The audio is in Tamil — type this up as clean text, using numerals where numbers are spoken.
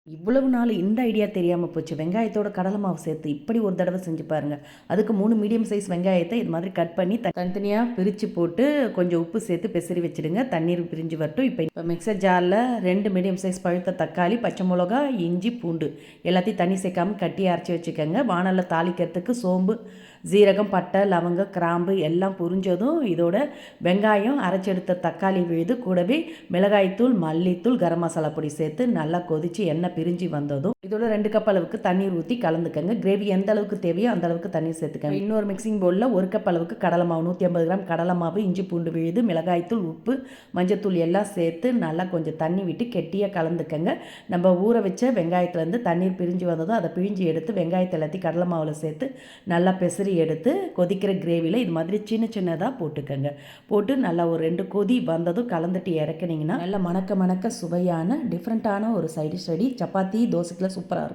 இவ்வளவு நாள் இந்த ஐடியா தெரியாமல் போச்சு. வெங்காயத்தோட கடலை மாவு சேர்த்து இப்படி ஒரு தடவை செஞ்சு பாருங்க. அதுக்கு 3 மீடியம் சைஸ் வெங்காயத்தை இது மாதிரி கட் பண்ணி தனித்தனியாக பிரித்து போட்டு கொஞ்சம் உப்பு சேர்த்து பெசரி வச்சுடுங்க. தண்ணீர் பிரிஞ்சு வரட்டும். இப்போ மிக்சர் ஜாரில் 2 மீடியம் சைஸ் பழுத்த தக்காளி, பச்சை மிளகா, இஞ்சி, பூண்டு எல்லாத்தையும் தண்ணி சேர்க்காமல் கட்டி அரைச்சி வச்சுக்கோங்க. வானலில் தாளிக்கிறதுக்கு சோம்பு, ஜீரகம், பட்டை, லவங்கம், கிராம்பு எல்லாம் புரிஞ்சதும் இதோட வெங்காயம், அரைச்செடுத்த தக்காளி விழுது, கூடவே மிளகாய்த்தூள், மல்லித்தூள், கரம் மசாலா பொடி சேர்த்து நல்லா கொதித்து எண்ணெய் பிரிஞ்சு வந்ததும் இதோட 2 கப் அளவுக்கு தண்ணீர் ஊற்றி கலந்துக்கங்க. கிரேவி எந்த அளவுக்கு தேவையோ அந்த அளவுக்கு தண்ணீர் சேர்த்துக்கங்க. இன்னொரு மிக்சிங் பவுலில் 1 கப் அளவுக்கு கடலை மாவு, 150 கிராம் கடலை மாவு, இஞ்சி பூண்டு விழுது, மிளகாய்த்தூள், உப்பு, மஞ்சத்தூள் எல்லாம் சேர்த்து நல்லா கொஞ்சம் தண்ணி விட்டு கெட்டியாக கலந்துக்கங்க. நம்ம ஊற வச்ச வெங்காயத்துலேருந்து தண்ணீர் பிரிஞ்சு வந்ததும் அதை பிழிஞ்சு எடுத்து வெங்காயத்தை எல்லாத்தையும் கடலை மாவில் சேர்த்து நல்லா பெசரி எடுத்து கொதிக்கிற கிரேவியில் இது மாதிரி சின்ன சின்னதாக போட்டுக்கங்க. போட்டு நல்லா ஒரு 2 கொதி வந்ததும் கலந்துட்டு இறக்குனீங்கன்னா நல்லா மணக்க மணக்க சுவையான டிஃப்ரெண்ட்டான ஒரு சைடிஷ் ரெடி. சப்பாத்தி, தோசைக்கெலாம் சூப்பராக இருக்கும்.